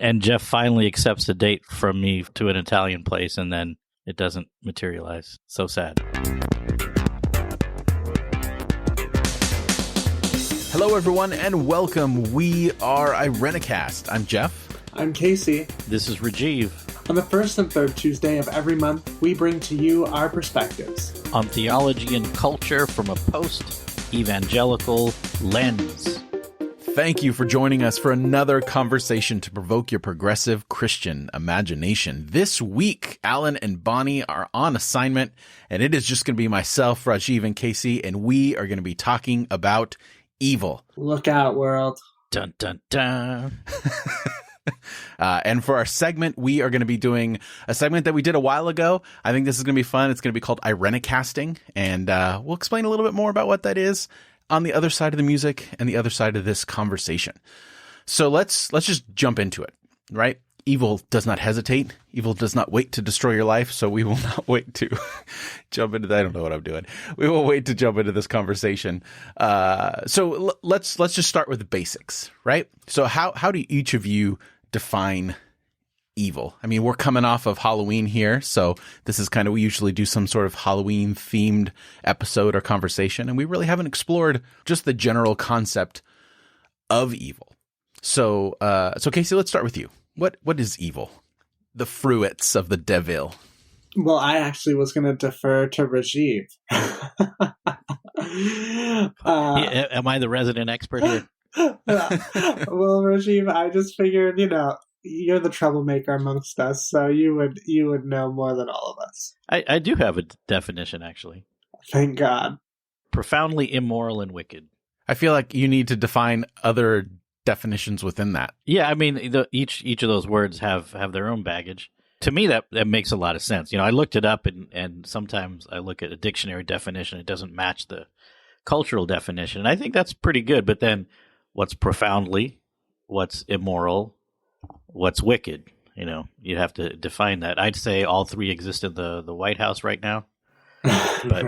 And Jeff finally accepts a date from me to an Italian place, and then it doesn't materialize. So sad. Hello, everyone, and welcome. We are Irenicast. I'm Jeff. I'm Casey. This is Rajeev. On the first and third Tuesday of every month, we bring to you our perspectives On theology and culture from a post-evangelical lens. Thank you for joining us for another conversation to provoke your progressive Christian imagination. This week, Alan and Bonnie are on assignment, and it is just going to be myself, Rajeev, and Casey, and we are going to be talking about evil. Look out, world. Dun, dun, dun. And for our segment, we are going to be doing a segment that we did a while ago. I think this is going to be fun. It's going to be called Irenicasting, and we'll explain a little bit more about what that is on the other side of the music and the other side of this conversation. So let's just jump into it, right? Evil does not hesitate. Evil does not wait to destroy your life. So we will not wait to jump into that. I don't know what I'm doing. We will wait to jump into this conversation. So let's just start with the basics, right? So how do each of you define evil? I mean, we're coming off of Halloween here, so this is kind of, we usually do some sort of Halloween themed episode or conversation, and we really haven't explored just the general concept of evil. So Casey, let's start with you. What is evil? The fruits of the devil. Well, I actually was going to defer to Rajeev. Am I the resident expert here? Well, Rajeev, I just figured, you're the troublemaker amongst us, so you would know more than all of us. I do have a definition, actually. Thank God. Profoundly immoral and wicked. I feel like you need to define other definitions within that. Yeah, I mean, each of those words have their own baggage. To me, that makes a lot of sense. I looked it up, and sometimes I look at a dictionary definition. It doesn't match the cultural definition. And I think that's pretty good. But then what's profoundly, what's immoral, what's wicked? You'd have to define that. I'd say all three exist in the White House right now. But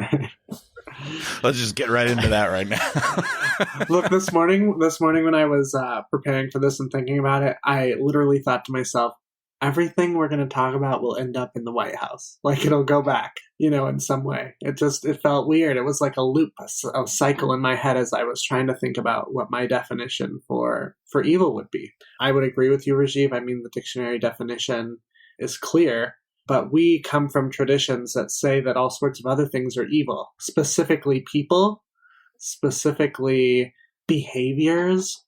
let's just get right into that right now. Look, this morning when I was preparing for this and thinking about it, I literally thought to myself, everything we're going to talk about will end up in the White House. Like, it'll go back, in some way. It felt weird. It was like a loop, a cycle in my head as I was trying to think about what my definition for evil would be. I would agree with you, Rajeev. I mean, the dictionary definition is clear, but we come from traditions that say that all sorts of other things are evil, specifically people, specifically behaviors.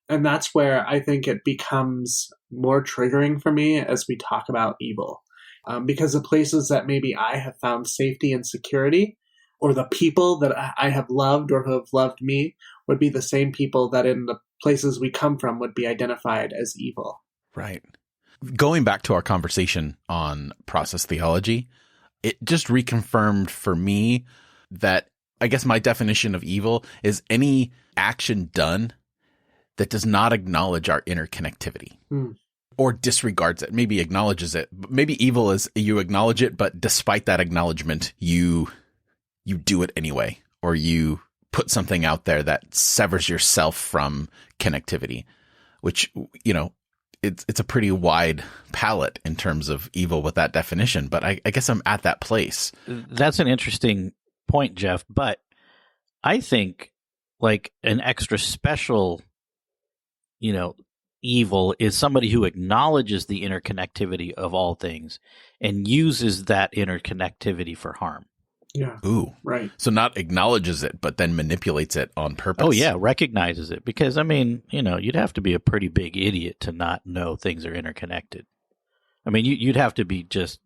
And that's where I think it becomes more triggering for me as we talk about evil. Because the places that maybe I have found safety and security, or the people that I have loved or who have loved me, would be the same people that in the places we come from would be identified as evil. Right. Going back to our conversation on process theology, it just reconfirmed for me that I guess my definition of evil is any action done that does not acknowledge our interconnectivity or disregards it, maybe acknowledges it. Maybe evil is you acknowledge it, but despite that acknowledgement, you do it anyway, or you put something out there that severs yourself from connectivity, which, it's a pretty wide palette in terms of evil with that definition, but I guess I'm at that place. That's an interesting point, Jeff, but I think like an extra special evil is somebody who acknowledges the interconnectivity of all things and uses that interconnectivity for harm. Yeah. Ooh. Right. So not acknowledges it, but then manipulates it on purpose. Oh, yeah. Recognizes it. Because, you'd have to be a pretty big idiot to not know things are interconnected. I mean, you'd have to be just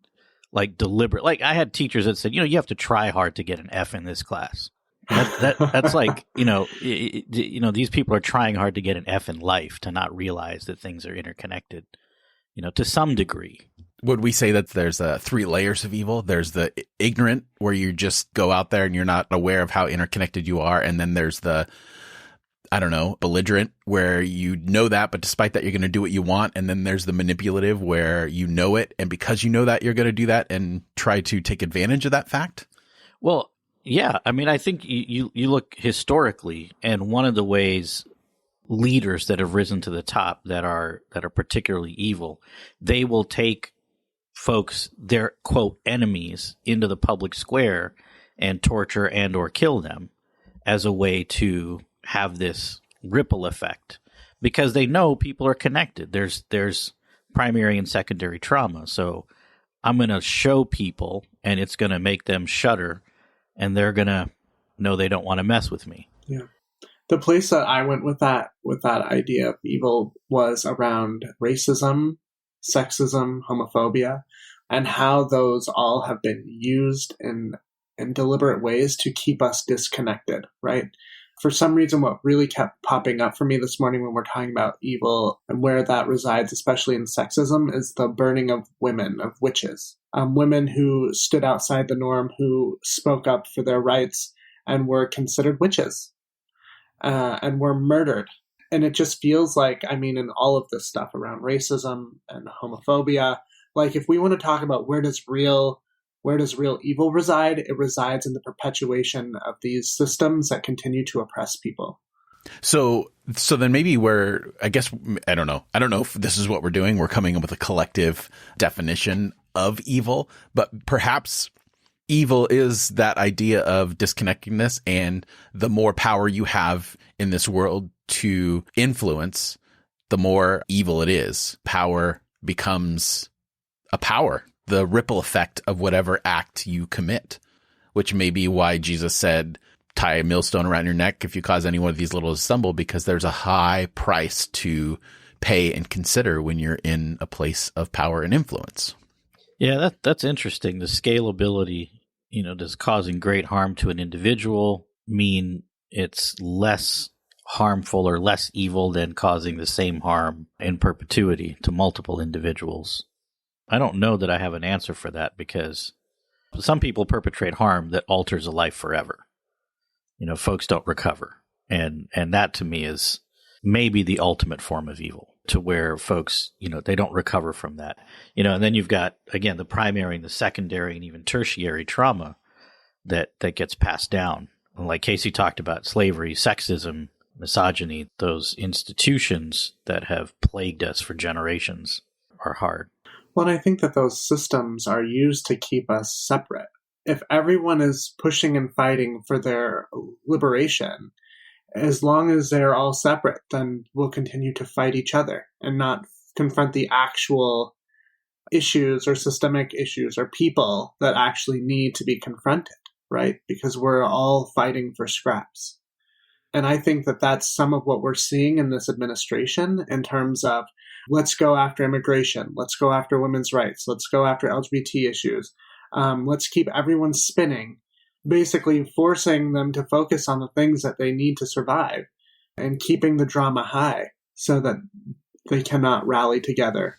like deliberate. Like I had teachers that said, you have to try hard to get an F in this class. That's like, these people are trying hard to get an F in life to not realize that things are interconnected, to some degree. Would we say that there's 3 layers of evil? There's the ignorant, where you just go out there and you're not aware of how interconnected you are. And then there's the, belligerent, where you know that, but despite that, you're going to do what you want. And then there's the manipulative, where you know it, and because you know that, you're going to do that and try to take advantage of that fact. Well, yeah. I mean, I think you look historically, and one of the ways leaders that have risen to the top that are particularly evil, they will take folks, their quote enemies, into the public square and torture and or kill them as a way to have this ripple effect, because they know people are connected. There's primary and secondary trauma. So I'm going to show people, and it's going to make them shudder, and they're going to know they don't want to mess with me. Yeah. The place that I went with that idea of evil was around racism, sexism, homophobia, and how those all have been used in deliberate ways to keep us disconnected, right? For some reason, what really kept popping up for me this morning when we're talking about evil and where that resides, especially in sexism, is the burning of women, of witches. Women who stood outside the norm, who spoke up for their rights and were considered witches and were murdered. And it just feels like, I mean, in all of this stuff around racism and homophobia, like if we want to talk about where does real evil reside, it resides in the perpetuation of these systems that continue to oppress people. So then maybe I don't know if this is what we're doing. We're coming up with a collective definition of evil, but perhaps evil is that idea of disconnectedness, and the more power you have in this world to influence, the more evil it is. Power becomes a power, the ripple effect of whatever act you commit, which may be why Jesus said, tie a millstone around your neck if you cause any one of these little to stumble, because there's a high price to pay and consider when you're in a place of power and influence. Yeah, that's interesting. The scalability, does causing great harm to an individual mean it's less harmful or less evil than causing the same harm in perpetuity to multiple individuals? I don't know that I have an answer for that, because some people perpetrate harm that alters a life forever. Folks don't recover. And that to me is maybe the ultimate form of evil, to where folks, they don't recover from that. And then you've got, again, the primary and the secondary and even tertiary trauma that gets passed down. And like Casey talked about, slavery, sexism, misogyny, those institutions that have plagued us for generations are hard. Well, and I think that those systems are used to keep us separate. If everyone is pushing and fighting for their liberation, as long as they're all separate, then we'll continue to fight each other and not confront the actual issues or systemic issues or people that actually need to be confronted, right? Because we're all fighting for scraps. And I think that that's some of what we're seeing in this administration in terms of, let's go after immigration, let's go after women's rights, let's go after LGBT issues, let's keep everyone spinning, basically forcing them to focus on the things that they need to survive and keeping the drama high so that they cannot rally together.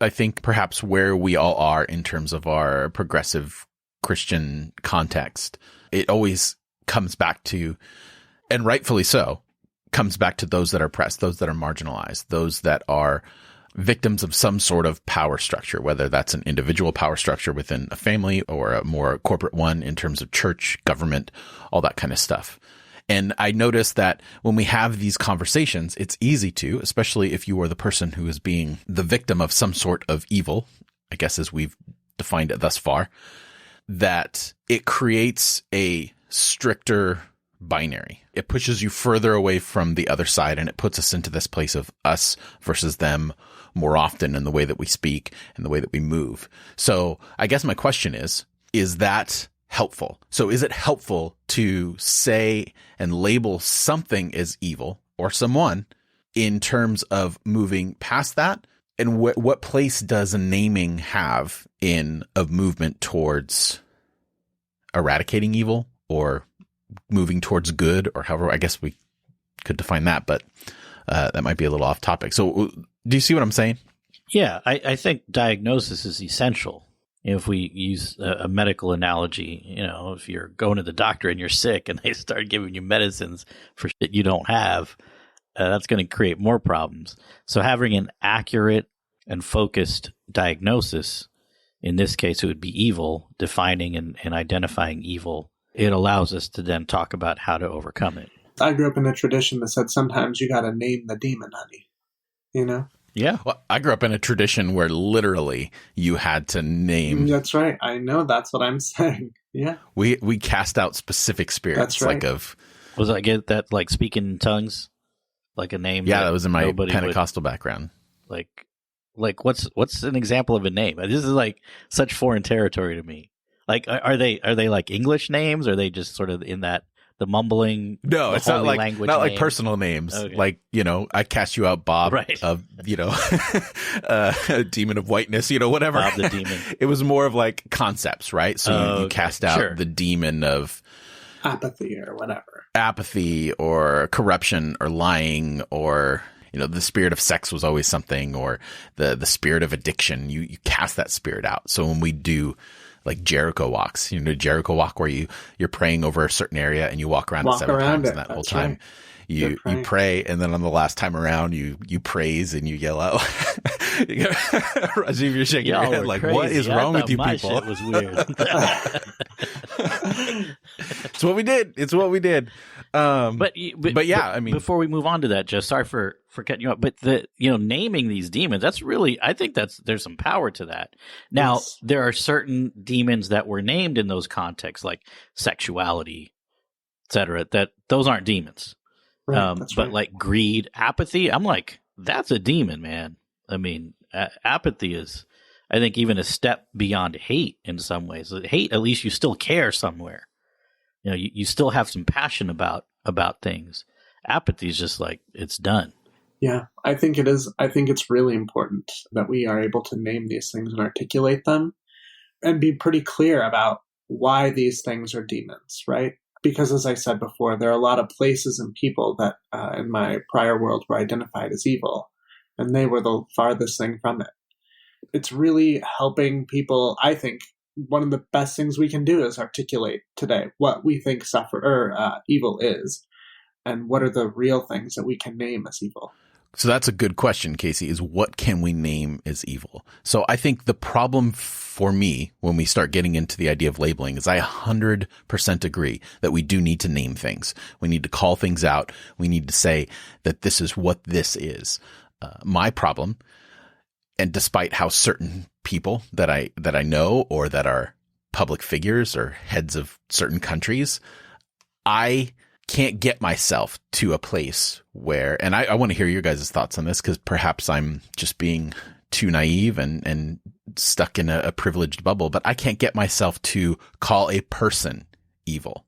I think perhaps where we all are in terms of our progressive Christian context, it always comes back to, and rightfully so, comes back to those that are oppressed, those that are marginalized, those that are victims of some sort of power structure, whether that's an individual power structure within a family or a more corporate one in terms of church, government, all that kind of stuff. And I noticed that when we have these conversations, it's easy to, especially if you are the person who is being the victim of some sort of evil, I guess as we've defined it thus far, that it creates a stricter binary. It pushes you further away from the other side, and it puts us into this place of us versus them more often in the way that we speak and the way that we move. So I guess my question is that helpful? So is it helpful to say and label something as evil or someone in terms of moving past that? And what place does naming have in a movement towards eradicating evil or moving towards good, or however, I guess we could define that, but that might be a little off topic. So do you see what I'm saying? Yeah, I think diagnosis is essential. If we use a medical analogy, if you're going to the doctor and you're sick and they start giving you medicines for shit you don't have, that's going to create more problems. So having an accurate and focused diagnosis, in this case it would be evil, defining and identifying evil, it allows us to then talk about how to overcome it. I grew up in a tradition that said sometimes you got to name the demon, honey. You know? Yeah. Well, I grew up in a tradition where literally you had to name. That's right. I know. That's what I'm saying. Yeah. We cast out specific spirits. That's right. Was I get that like speaking in tongues, like a name? Yeah, that was in my Pentecostal background. Like what's an example of a name? This is like such foreign territory to me. Like, are they like English names? Or are they just sort of in that the mumbling? No, it's not like personal names. Okay. Like, I cast you out, Bob, right. Of demon of whiteness, whatever. Bob the demon. It was more of like concepts, right? So you cast out the demon of apathy or whatever. Apathy or corruption or lying or the spirit of sex was always something, or the spirit of addiction. You cast that spirit out. So when we do like Jericho walks, Jericho walk where you're praying over a certain area and you walk around it 7 times, and that whole time right. you pray, and then on the last time around you praise and you yell out. Rajeev, you're shaking your head like, crazy. What is wrong with you people? It was weird. It's what we did. But yeah, I mean, before we move on to that, just sorry for cutting you up, but naming these demons, that's really, I think there's some power to that. Now, yes. There are certain demons that were named in those contexts, like sexuality, etc. That those aren't demons. Right, but like greed, apathy, I'm like, that's a demon, man. I mean, apathy is, I think, even a step beyond hate in some ways. Hate, at least you still care somewhere. You still have some passion about things. Apathy is just like, it's done. Yeah, I think it is. I think it's really important that we are able to name these things and articulate them and be pretty clear about why these things are demons, right? Because as I said before, there are a lot of places and people that in my prior world were identified as evil, and they were the farthest thing from it. It's really helping people. I think one of the best things we can do is articulate today what we think evil is, and what are the real things that we can name as evil. So that's a good question, Casey, is what can we name as evil? So I think the problem for me when we start getting into the idea of labeling is I 100% agree that we do need to name things. We need to call things out. We need to say that this is what this is. My problem, and despite how certain people that I know or that are public figures or heads of certain countries, I can't get myself to a place where, and I want to hear your guys' thoughts on this, because perhaps I'm just being too naive and stuck in a privileged bubble, but I can't get myself to call a person evil.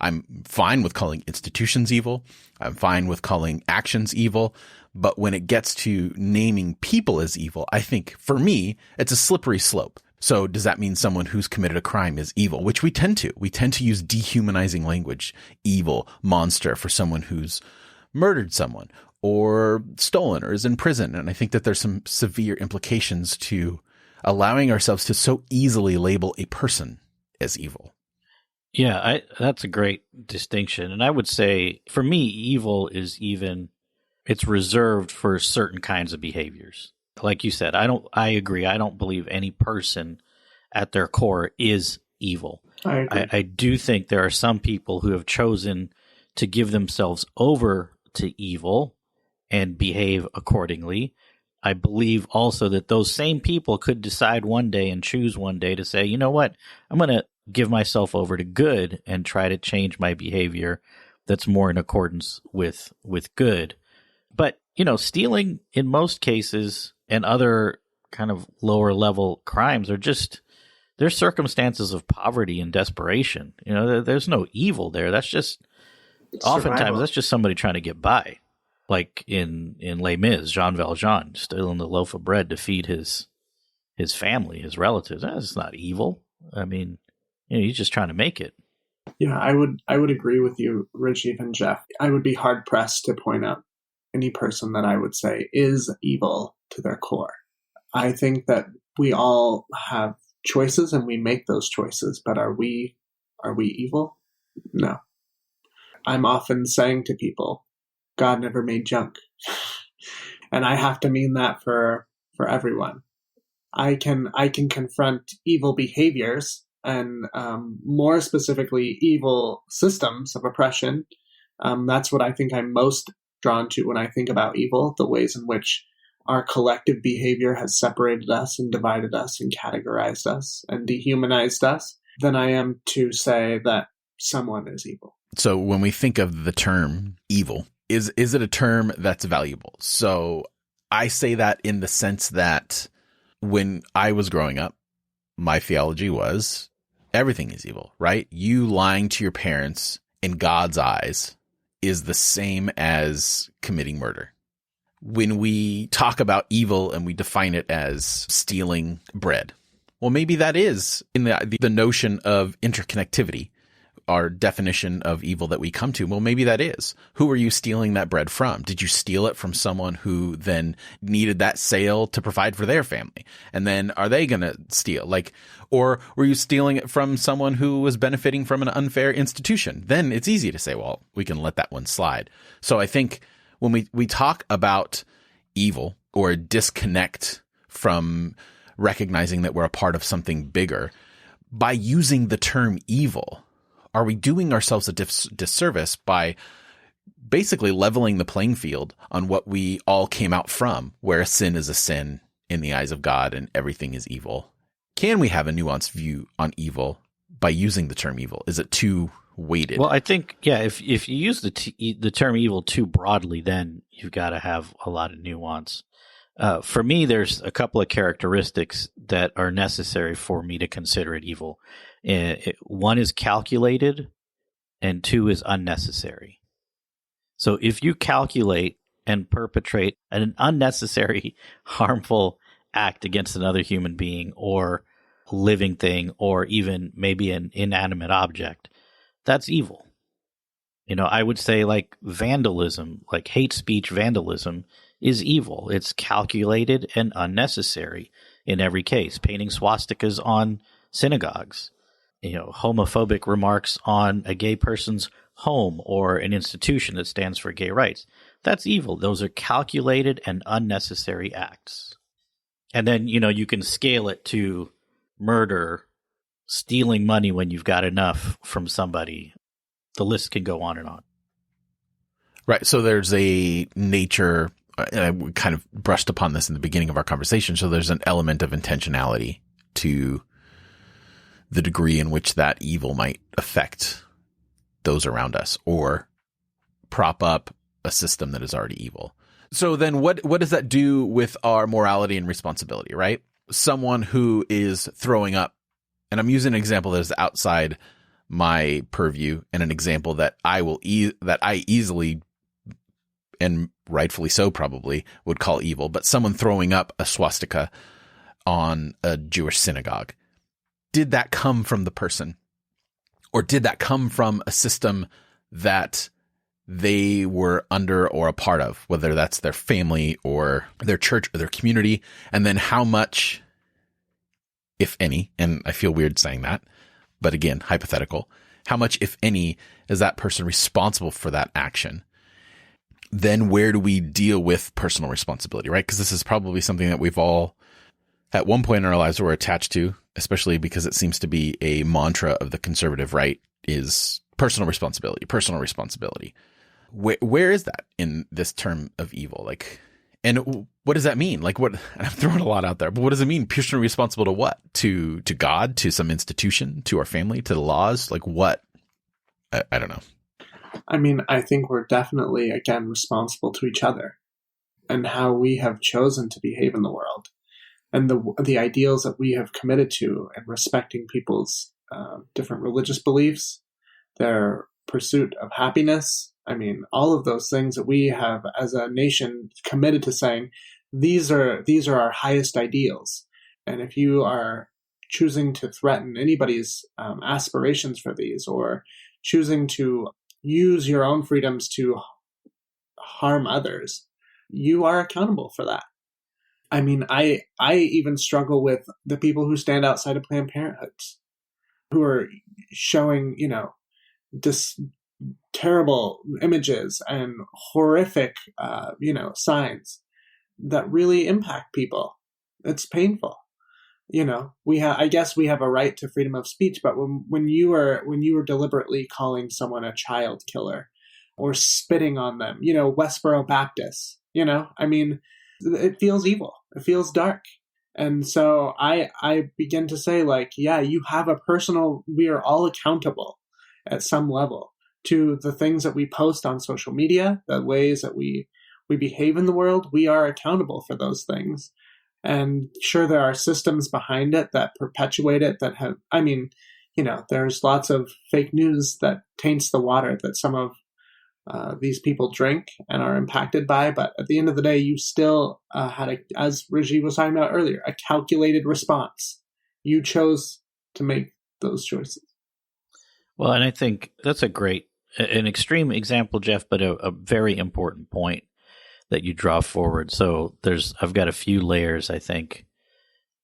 I'm fine with calling institutions evil. I'm fine with calling actions evil. But when it gets to naming people as evil, I think for me, it's a slippery slope. So does that mean someone who's committed a crime is evil? Which we tend to. We tend to use dehumanizing language, evil, monster, for someone who's murdered someone or stolen or is in prison. And I think that there's some severe implications to allowing ourselves to so easily label a person as evil. Yeah, that's a great distinction. And I would say, for me, evil is it's reserved for certain kinds of behaviors. Like you said, I agree. I don't believe any person at their core is evil. I do think there are some people who have chosen to give themselves over to evil and behave accordingly. I believe also that those same people could decide one day and choose one day to say, you know what, I'm going to give myself over to good and try to change my behavior that's more in accordance with good. But, stealing in most cases and other kind of lower level crimes are just, they're circumstances of poverty and desperation. There's no evil there. That's just, oftentimes, that's just somebody trying to get by. Like in Les Mis, Jean Valjean stealing the loaf of bread to feed his family, his relatives. That's not evil. I mean, he's just trying to make it. Yeah, I would agree with you, Rajeev and Jeff. I would be hard pressed to point out any person that I would say is evil to their core. I think that we all have choices and we make those choices, but are we evil? No. I'm often saying to people, God never made junk. And I have to mean that for everyone. I can confront evil behaviors and more specifically evil systems of oppression That's what I think I'm most drawn to when I think about evil, the ways in which our collective behavior has separated us and divided us and categorized us and dehumanized us, than I am to say that someone is evil. So when we think of the term evil, is it a term that's valuable? So I say that in the sense that when I was growing up, my theology was everything is evil, right? You lying to your parents in God's eyes is the same as committing murder. When we talk about evil and we define it as stealing bread, well, maybe that is in the notion of interconnectivity, our definition of evil that we come to. Well, maybe that is. Who are you stealing that bread from? Did you steal it from someone who then needed that sale to provide for their family? And then are they going to steal? Or were you stealing it from someone who was benefiting from an unfair institution? Then it's easy to say, well, we can let that one slide. So I think when we talk about evil or a disconnect from recognizing that we're a part of something bigger, by using the term evil, are we doing ourselves a disservice by basically leveling the playing field on what we all came out from, where a sin is a sin in the eyes of God and everything is evil? Can we have a nuanced view on evil by using the term evil? Is it too weighted? Well, I think, if you use the term evil too broadly, then you've got to have a lot of nuance. For me, there's a couple of characteristics that are necessary for me to consider it evil. One is calculated, and two is unnecessary. So if you calculate and perpetrate an unnecessary, harmful act against another human being or a living thing or even maybe an inanimate object, that's evil. I would say like vandalism, like hate speech vandalism is evil. It's calculated and unnecessary in every case. Painting swastikas on synagogues, homophobic remarks on a gay person's home or an institution that stands for gay rights. That's evil. Those are calculated and unnecessary acts. And then, you can scale it to murder, stealing money when you've got enough from somebody. The list can go on and on. Right. So there's a nature, and I kind of brushed upon this in the beginning of our conversation. So there's an element of intentionality to the degree in which that evil might affect those around us or prop up a system that is already evil. So then what does that do with our morality and responsibility, right? Someone who is throwing up, and I'm using an example that is outside my purview and an example that I easily and rightfully so probably would call evil, but someone throwing up a swastika on a Jewish synagogue. Did that come from the person? Or did that come from a system that they were under or a part of, whether that's their family or their church or their community? And then how much, if any, and I feel weird saying that, but again, hypothetical, how much, if any, is that person responsible for that action? Then where do we deal with personal responsibility, right? Because this is probably something that we've all, at one point in our lives, were attached to, especially because it seems to be a mantra of the conservative right, is personal responsibility, personal responsibility. Where is that in this term of evil? And what does that mean? I'm throwing a lot out there, but what does it mean? Personally responsible to what? To God, to some institution, to our family, to the laws? What? I don't know. I mean, I think we're definitely, again, responsible to each other and how we have chosen to behave in the world and the ideals that we have committed to and respecting people's different religious beliefs, their pursuit of happiness. I mean, all of those things that we have as a nation committed to saying, these are our highest ideals. And if you are choosing to threaten anybody's aspirations for these or choosing to use your own freedoms to harm others, you are accountable for that. I mean, I even struggle with the people who stand outside of Planned Parenthoods, who are showing, this terrible images and horrific, signs that really impact people. It's painful. I guess we have a right to freedom of speech, but when you were deliberately calling someone a child killer, or spitting on them, Westboro Baptist, I mean, it feels evil. It feels dark. And so I begin to say, like, yeah, you have we are all accountable at some level to the things that we post on social media, the ways that we behave in the world. We are accountable for those things. And sure, there are systems behind it that perpetuate it there's lots of fake news that taints the water that some of these people drink and are impacted by. But at the end of the day, you still had, as Rajeev was talking about earlier, a calculated response. You chose to make those choices. Well, and I think that's an extreme example, Jeff, but a very important point that you draw forward. So I've got a few layers, I think,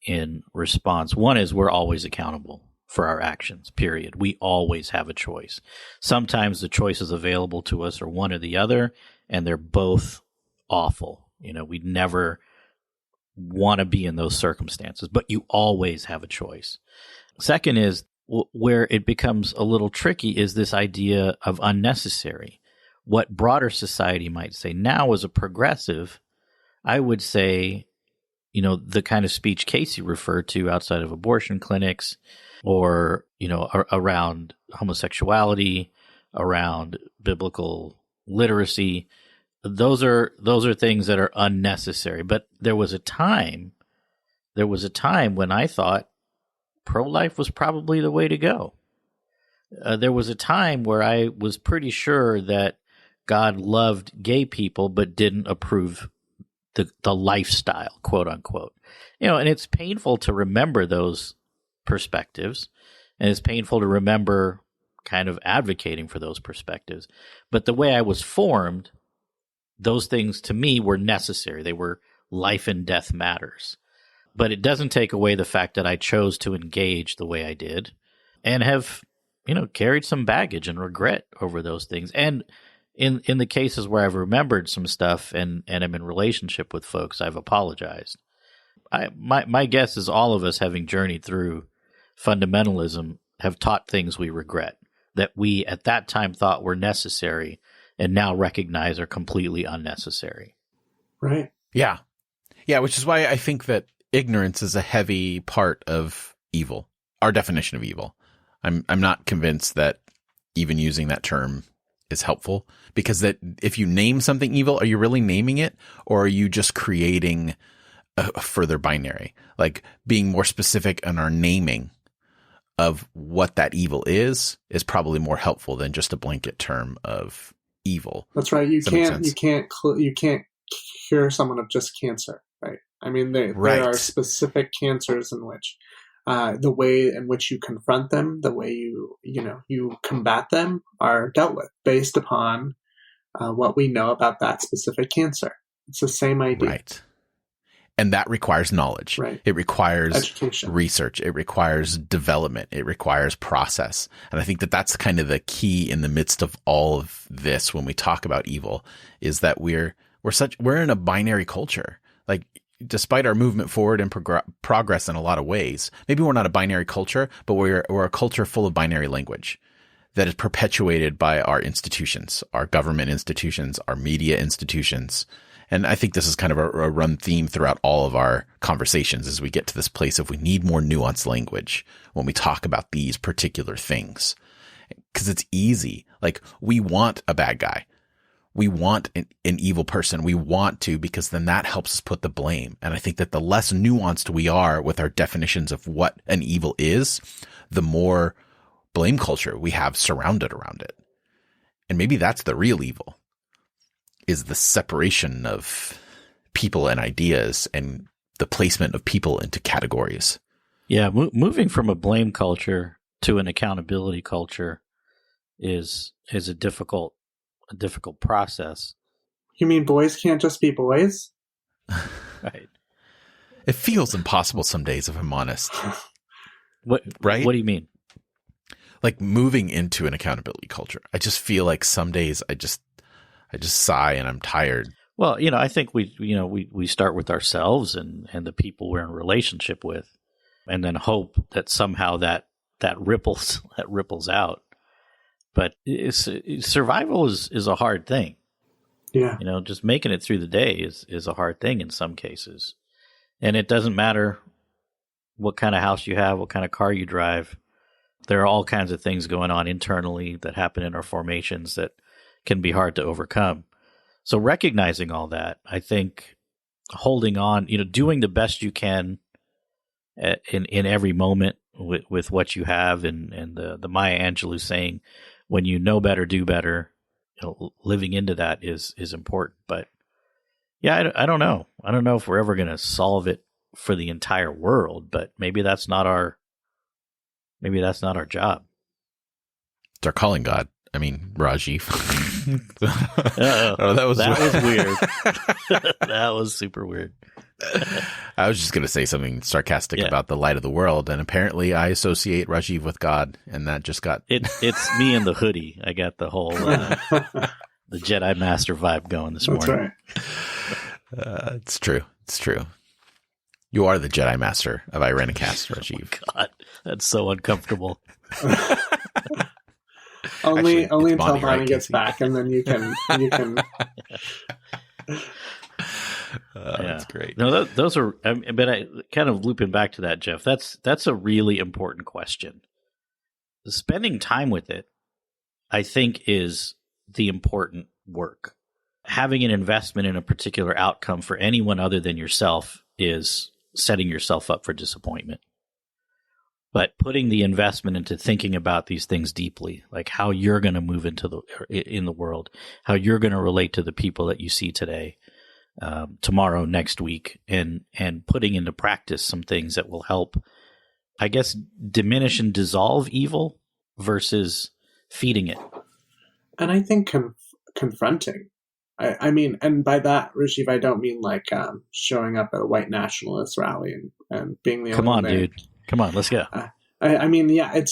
in response. One is we're always accountable for our actions, period. We always have a choice. Sometimes the choices available to us are one or the other, and they're both awful. We never want to be in those circumstances, but you always have a choice. Second is where it becomes a little tricky is this idea of unnecessary. What broader society might say now as a progressive, I would say, the kind of speech Casey referred to outside of abortion clinics or, around homosexuality, around biblical literacy. Those are things that are unnecessary. But there was a time when I thought pro-life was probably the way to go. There was a time where I was pretty sure that God loved gay people but didn't approve the lifestyle, quote unquote. And it's painful to remember those perspectives, and it's painful to remember kind of advocating for those perspectives. But the way I was formed, those things to me were necessary. They were life and death matters. But it doesn't take away the fact that I chose to engage the way I did and have, carried some baggage and regret over those things. And in the cases where I've remembered some stuff and I'm in relationship with folks, I've apologized. My guess is all of us, having journeyed through fundamentalism, have taught things we regret, that we at that time thought were necessary and now recognize are completely unnecessary. Right. Yeah. Yeah, which is why I think that ignorance is a heavy part of evil, our definition of evil. I'm not convinced that even using that term is helpful, because that if you name something evil, are you really naming it, or are you just creating a further binary? Like, being more specific in our naming of what that evil is probably more helpful than just a blanket term of evil. That's right. You can't cure someone of just cancer, right? I mean, there are specific cancers in which the way in which you confront them, the way you combat them, are dealt with based upon what we know about that specific cancer. It's the same idea. Right. And that requires knowledge. Right. It requires education, research. It requires development. It requires process. And I think that that's kind of the key in the midst of all of this when we talk about evil, is that we're in a binary culture. Like, despite our movement forward and progress in a lot of ways, maybe we're not a binary culture, but we're a culture full of binary language that is perpetuated by our institutions, our government institutions, our media institutions. And I think this is kind of a run theme throughout all of our conversations as we get to this place of we need more nuanced language when we talk about these particular things. Because it's easy. Like, we want a bad guy. We want an evil person. We want to, because then that helps us put the blame. And I think that the less nuanced we are with our definitions of what an evil is, the more blame culture we have surrounded around it. And maybe that's the real evil, is the separation of people and ideas and the placement of people into categories. Yeah, moving from a blame culture to an accountability culture is a difficult process. You mean boys can't just be boys? Right. It feels impossible some days, if I'm honest. Right? What do you mean? Like, moving into an accountability culture, I just feel like some days I just sigh and I'm tired. Well, I think we start with ourselves and the people we're in relationship with, and then hope that somehow that ripples out. But survival is a hard thing. Yeah. You know, just making it through the day is a hard thing in some cases. And it doesn't matter what kind of house you have, what kind of car you drive. There are all kinds of things going on internally that happen in our formations that can be hard to overcome. So recognizing all that, I think holding on, you know, doing the best you can in every moment with what you have, and the Maya Angelou saying, when you know better, do better. You know, living into that is important. But yeah, I don't know. I don't know if we're ever going to solve it for the entire world, but maybe that's not our job. It's our calling, God. I mean, Rajeev. That was weird. That was super weird. I was just going to say something sarcastic about the light of the world, and apparently I associate Rajeev with God, and that just got... It's me in the hoodie. I got the whole the Jedi Master vibe going this morning. That's right. It's true. It's true. You are the Jedi Master of Irenicast, Rajeev. Oh God, that's so uncomfortable. Only until Bonnie, Bonnie right, gets Casey? back, and then you can. That's great. No, those are. But I kind of looping back to that, Jeff. That's a really important question. Spending time with it, I think, is the important work. Having an investment in a particular outcome for anyone other than yourself is setting yourself up for disappointment. But putting the investment into thinking about these things deeply, like how you're going to move in the world, how you're going to relate to the people that you see today, tomorrow, next week, and putting into practice some things that will help, I guess, diminish and dissolve evil versus feeding it. And I think confronting. I mean, and by that, Rajeev, I don't mean like showing up at a white nationalist rally and being the Come only on, there. dude. Come on, let's go. I mean, yeah, it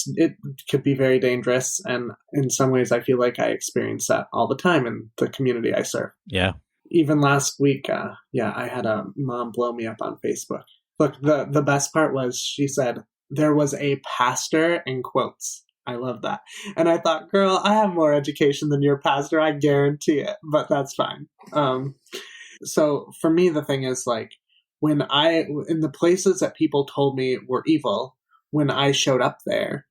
could be very dangerous, and in some ways, I feel like I experience that all the time in the community I serve. Yeah. Even last week, I had a mom blow me up on Facebook. Look, the best part was she said there was a pastor in quotes. I love that, and I thought, girl, I have more education than your pastor, I guarantee it. But that's fine. So for me, the thing is like in the places that people told me were evil. When I showed up there,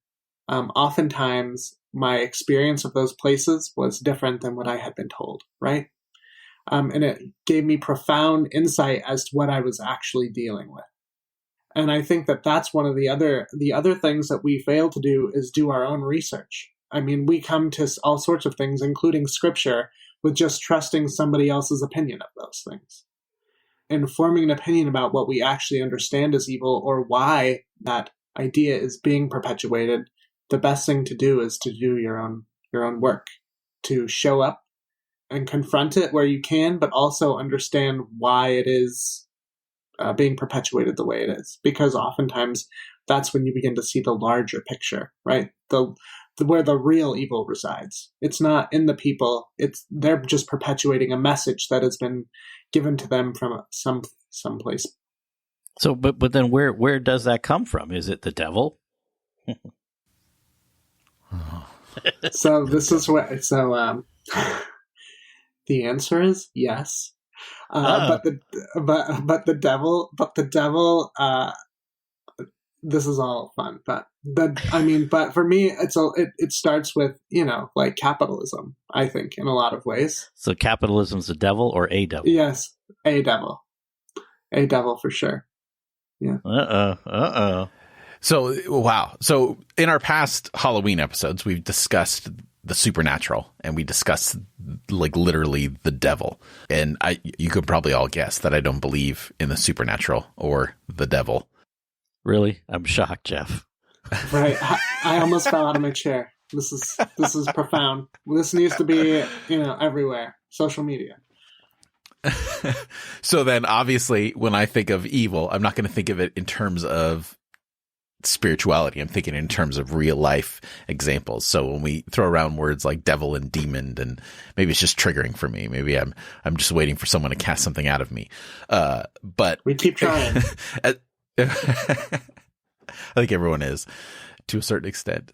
oftentimes my experience of those places was different than what I had been told, right? And it gave me profound insight as to what I was actually dealing with. And I think that that's one of the other things that we fail to do is do our own research. I mean, we come to all sorts of things, including scripture, with just trusting somebody else's opinion of those things. And forming an opinion about what we actually understand as evil or why that idea is being perpetuated, the best thing to do is to do your own work, to show up and confront it where you can, but also understand why it is being perpetuated the way it is. Because oftentimes that's when you begin to see the larger picture, right? Where the real evil resides. It's not in the people. They're just perpetuating a message that has been given to them from some place. So, but then where does that come from? Is it the devil? So this is what. So the answer is yes. But the devil. This is all fun, but for me, it starts with like capitalism. I think in a lot of ways. So capitalism's the devil or a devil? Yes, a devil for sure. Yeah. So, wow. So in our past Halloween episodes, we've discussed the supernatural and we discussed like literally the devil. And you could probably all guess that I don't believe in the supernatural or the devil. Really? I'm shocked, Jeff. Right. I almost fell out of my chair. This is profound. This needs to be, everywhere. Social media. So then obviously when I think of evil, I'm not going to think of it in terms of spirituality. I'm thinking in terms of real life examples. So when we throw around words like devil and demon, and maybe it's just triggering for me. Maybe I'm just waiting for someone to cast something out of me. But we keep trying. I think everyone is to a certain extent.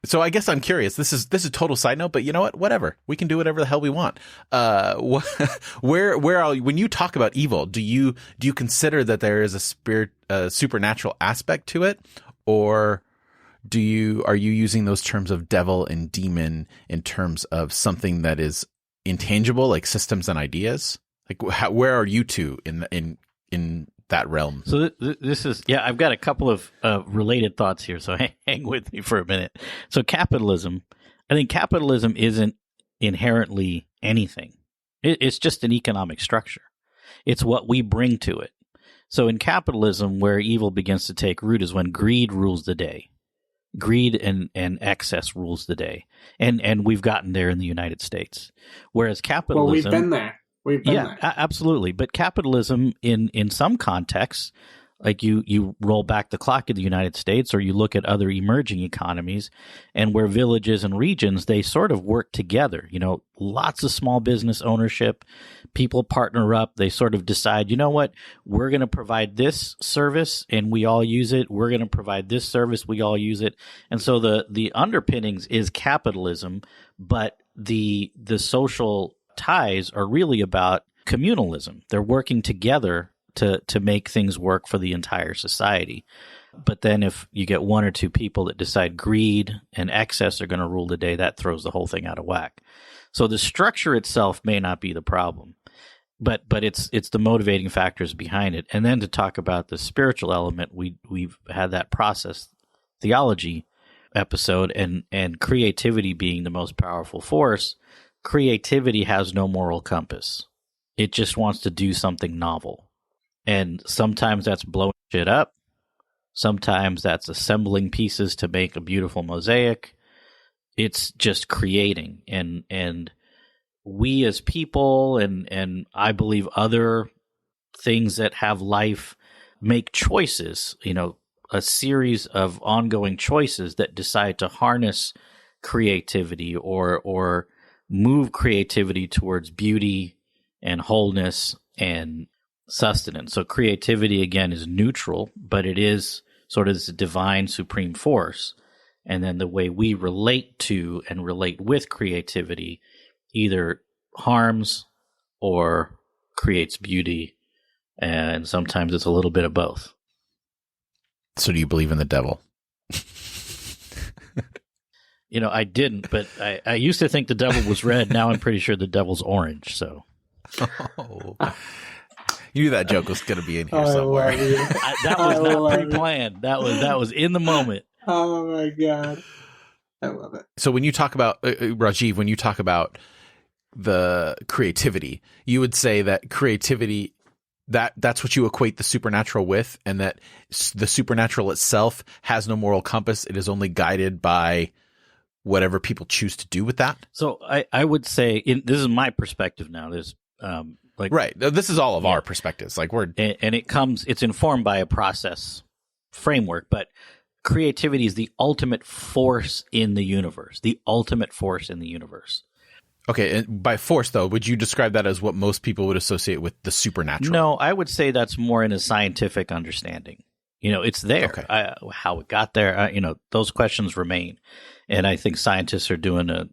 So I guess I'm curious. This is total side note, but you know what? Whatever. We can do whatever the hell we want. Where are you, when you talk about evil? Do you consider that there is a supernatural aspect to it, or are you using those terms of devil and demon in terms of something that is intangible, like systems and ideas? Like where are you two in that realm? So this is, I've got a couple of related thoughts here, so hang with me for a minute. So capitalism, I think capitalism isn't inherently anything. It's just an economic structure. It's what we bring to it. So in capitalism, where evil begins to take root is when greed rules the day. Greed and excess rules the day. And we've gotten there in the United States. Whereas capitalism... Well, we've been there. Absolutely. But capitalism, in some contexts, like you roll back the clock in the United States, or you look at other emerging economies, and where villages and regions, they sort of work together. Lots of small business ownership, people partner up. They sort of decide, you know what, we're going to provide this service and we all use it. We're going to provide this service, we all use it. And so the underpinnings is capitalism, but the social ties are really about communalism. They're working together to make things work for the entire society. But then if you get one or two people that decide greed and excess are going to rule the day, that throws the whole thing out of whack. So the structure itself may not be the problem, but it's the motivating factors behind it. And then to talk about the spiritual element, we've had that process theology episode, and creativity being the most powerful force. Creativity has no moral compass. It just wants to do something novel. And sometimes that's blowing shit up. Sometimes that's assembling pieces to make a beautiful mosaic. It's just creating. And we as people, and I believe other things that have life, make choices, a series of ongoing choices that decide to harness creativity or move creativity towards beauty and wholeness and sustenance. So creativity, again, is neutral, but it is sort of this divine supreme force. And then the way we relate to and relate with creativity either harms or creates beauty. And sometimes it's a little bit of both. So do you believe in the devil? I didn't, but I used to think the devil was red. Now I'm pretty sure the devil's orange. So, you knew that joke was going to be in here somewhere. That was not pre-planned. That was in the moment. Oh my God, I love it. So when you talk about Rajeev, when you talk about the creativity, you would say that creativity, that's what you equate the supernatural with, and that the supernatural itself has no moral compass. It is only guided by whatever people choose to do with that. So I would say, this is my perspective now. There's right. This is all of our perspectives. Like it's informed by a process framework, but creativity is the ultimate force in the universe. The ultimate force in the universe. Okay, and by force, though, would you describe that as what most people would associate with the supernatural? No, I would say that's more in a scientific understanding. It's there. Okay. How it got there, those questions remain. And I think scientists are doing a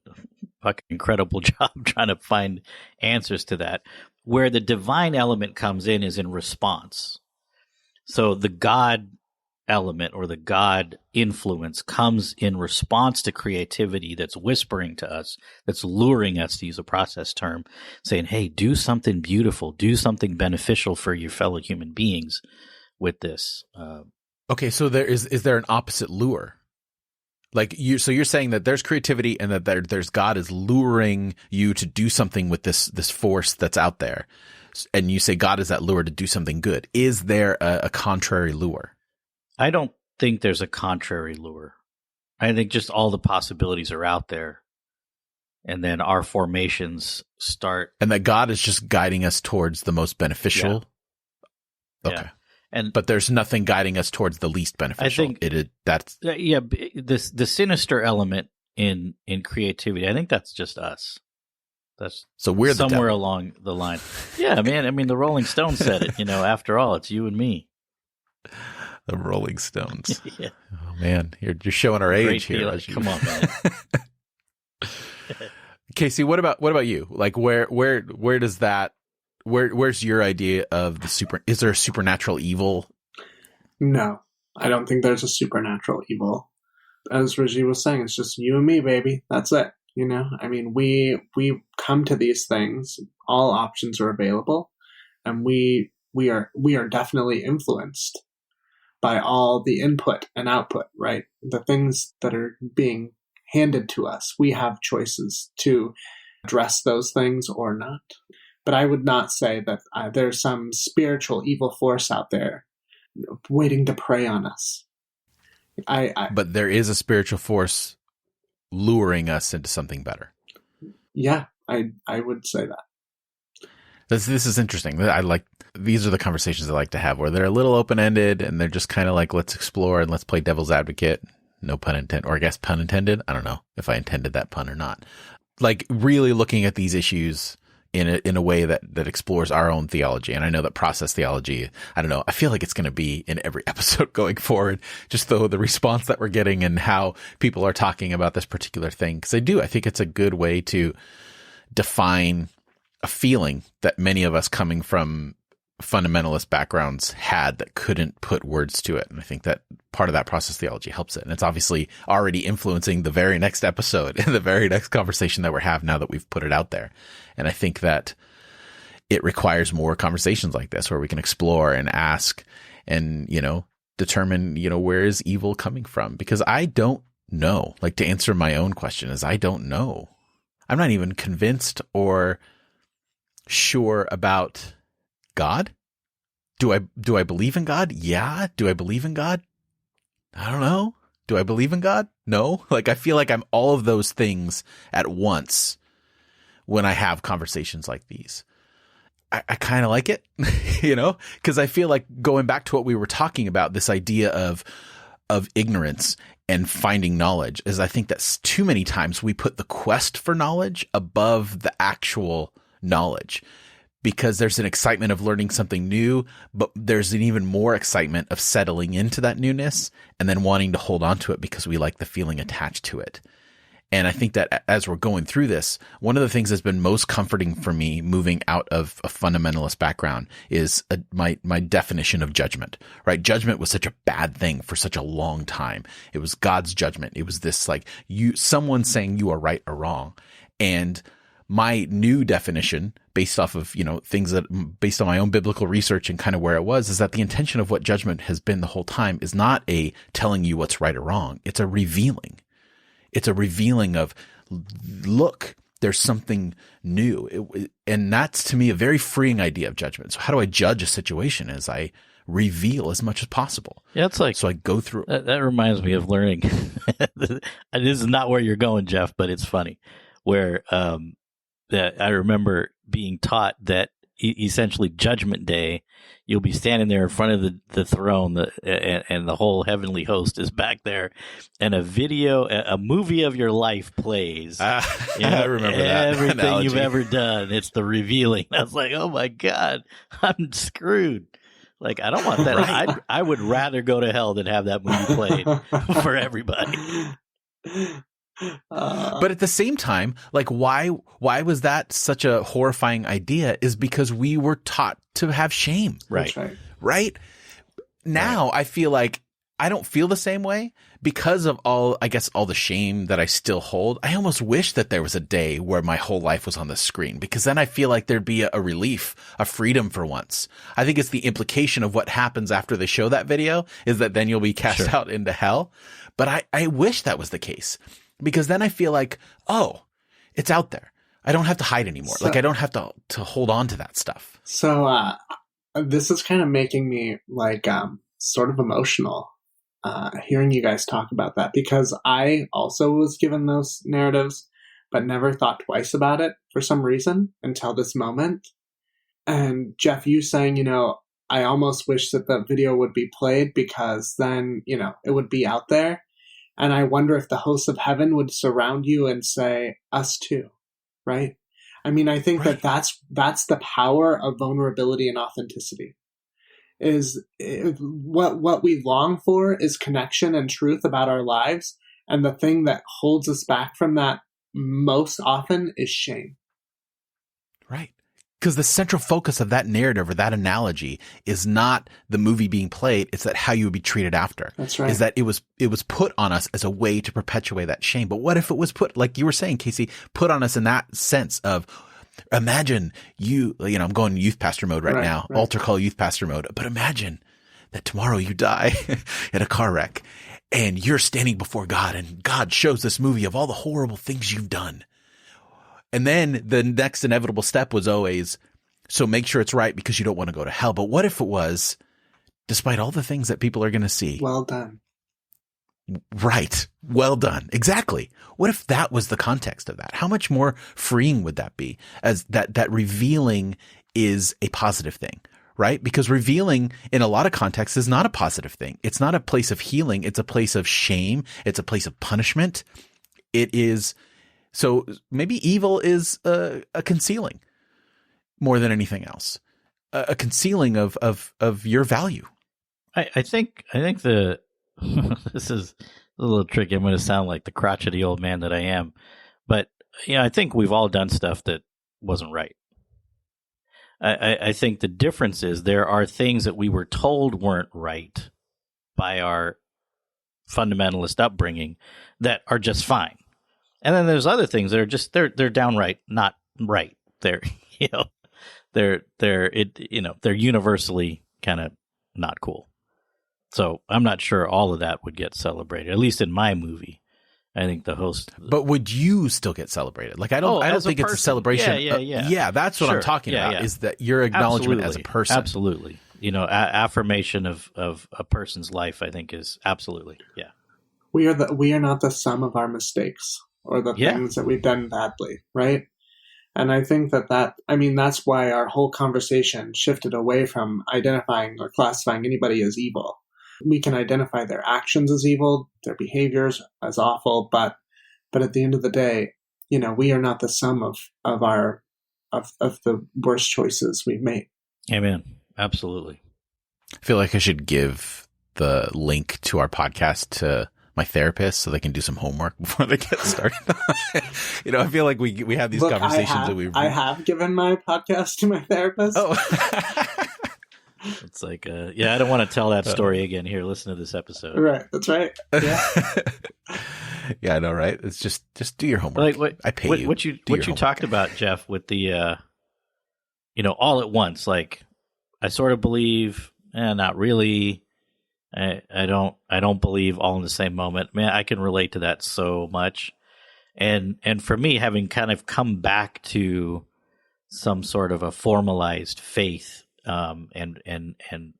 fucking incredible job trying to find answers to that. Where the divine element comes in is in response. So the God element or the God influence comes in response to creativity that's whispering to us, that's luring us, to use a process term, saying, hey, do something beautiful, do something beneficial for your fellow human beings with this. Okay, so is there an opposite lure? So you're saying that there's creativity and that there's God is luring you to do something with this force that's out there. And you say God is that lure to do something good. Is there a contrary lure? I don't think there's a contrary lure. I think just all the possibilities are out there. And then our formations start. And that God is just guiding us towards the most beneficial. Yeah. Okay. Yeah. But there's nothing guiding us towards the least beneficial. I think the sinister element in creativity, I think that's just us. That's so we're somewhere along the line. Yeah, man. I mean, the Rolling Stones said it. After all, it's you and me. The Rolling Stones. Yeah. Oh man, you're showing our age here. Rajeev. Come on, man. Casey, what about you? Like where does that where's your idea of the is there a supernatural evil? No, I don't think there's a supernatural evil. As Rajeev was saying, it's just you and me, baby. That's it. You know, I mean, we come to these things. All options are available, and we are definitely influenced by all the input and output. Right, the things that are being handed to us. We have choices to address those things or not. But I would not say that there's some spiritual evil force out there waiting to prey on us. But there is a spiritual force luring us into something better. Yeah, I would say that. This is interesting. These are the conversations I like to have where they're a little open-ended and they're just kind of like, let's explore and let's play devil's advocate. No pun intended, or I guess pun intended. I don't know if I intended that pun or not. Like really looking at these issues in a way that explores our own theology. And I know that process theology, I don't know, I feel like it's going to be in every episode going forward, just though the response that we're getting and how people are talking about this particular thing. Because I think it's a good way to define a feeling that many of us coming from fundamentalist backgrounds had that couldn't put words to it. And I think that part of that process theology helps it. And it's obviously already influencing the very next episode and the very next conversation that we're having now that we've put it out there. And I think that it requires more conversations like this where we can explore and ask and, determine, where is evil coming from? Because I don't know. Like, to answer my own question is I don't know. I'm not even convinced sure about God. Do I believe in God? Yeah. Do I believe in God? I don't know. Do I believe in God? No. Like, I feel like I'm all of those things at once when I have conversations like these. I kind of like it, because I feel like going back to what we were talking about, this idea of ignorance and finding knowledge, is I think that's too many times we put the quest for knowledge above the actual knowledge. Because there's an excitement of learning something new, but there's an even more excitement of settling into that newness and then wanting to hold on to it because we like the feeling attached to it. And I think that as we're going through this, one of the things that's been most comforting for me moving out of a fundamentalist background is my definition of judgment, right? Judgment was such a bad thing for such a long time. It was God's judgment. It was this like someone saying you are right or wrong. And my new definition, based off of, things that based on my own biblical research and kind of where it was, is that the intention of what judgment has been the whole time is not a telling you what's right or wrong. It's a revealing. It's a revealing of, look, there's something new. And that's, to me, a very freeing idea of judgment. So how do I judge a situation? As I reveal as much as possible. Yeah, it's like, so I go through. That reminds me of learning. This is not where you're going, Jeff, but it's funny. Where that I remember being taught that essentially Judgment Day, you'll be standing there in front of the throne, and the whole heavenly host is back there, and a movie of your life plays. I remember that. Everything analogy. you've ever done, it's the revealing. I was like, oh my God, I'm screwed. Like, I don't want that. Right. I would rather go to hell than have that movie played for everybody. But at the same time, like, why was that such a horrifying idea? Is because we were taught to have shame. Right. Right. Now I feel like I don't feel the same way because of all the shame that I still hold. I almost wish that there was a day where my whole life was on the screen, because then I feel like there'd be a relief, a freedom for once. I think it's the implication of what happens after they show that video is that then you'll be cast out into hell. But I wish that was the case. Because then I feel like, oh, it's out there. I don't have to hide anymore. Like, I don't have to hold on to that stuff. So this is kind of making me like sort of emotional hearing you guys talk about that, because I also was given those narratives, but never thought twice about it for some reason until this moment. And Jeff, you saying, I almost wish that the video would be played because then, it would be out there. And I wonder if the hosts of heaven would surround you and say, us too, right? I mean, I think that's the power of vulnerability and authenticity, what we long for is connection and truth about our lives. And the thing that holds us back from that most often is shame. Right. Because the central focus of that narrative or that analogy is not the movie being played. It's that how you would be treated after. That's right. Is that it was put on us as a way to perpetuate that shame. But what if it was put, like you were saying, Casey, put on us in that sense of, imagine I'm going youth pastor mode right now, altar call youth pastor mode. But imagine that tomorrow you die in a car wreck and you're standing before God and God shows this movie of all the horrible things you've done. And then the next inevitable step was always, so make sure it's right because you don't want to go to hell. But what if it was, despite all the things that people are going to see? Well done. Right. Well done. Exactly. What if that was the context of that? How much more freeing would that be, as that revealing is a positive thing, right? Because revealing in a lot of contexts is not a positive thing. It's not a place of healing. It's a place of shame. It's a place of punishment. It is. So maybe evil is a concealing more than anything else, a concealing of your value. I think this is a little tricky. I'm going to sound like the crotchety old man that I am, but I think we've all done stuff that wasn't right. I think the difference is there are things that we were told weren't right by our fundamentalist upbringing that are just fine. And then there's other things that are just they're downright not right. They're they're universally kind of not cool. So I'm not sure all of that would get celebrated. At least in my movie, I think the host. But would you still get celebrated? Like I don't think it's a celebration. Yeah, that's what I'm talking about. Is that your acknowledgement as a person? Absolutely. Affirmation of a person's life, I think, is absolutely We are not the sum of our mistakes or the things that we've done badly, right? And I think that's why our whole conversation shifted away from identifying or classifying anybody as evil. We can identify their actions as evil, their behaviors as awful, but at the end of the day, we are not the sum of the worst choices we've made. Amen. Absolutely. I feel like I should give the link to our podcast to my therapist so they can do some homework before they get started. I feel like we have these conversations I have given my podcast to my therapist. Oh. It's like, I don't want to tell that story again. Here, listen to this episode. Right. That's right. Yeah. Yeah, I know, right? It's just do your homework. I pay you. What you talked about, Jeff, with the, all at once, like I sort of believe, not really. I don't believe all in the same moment. Man, I can relate to that so much. And for me, having kind of come back to some sort of a formalized faith, and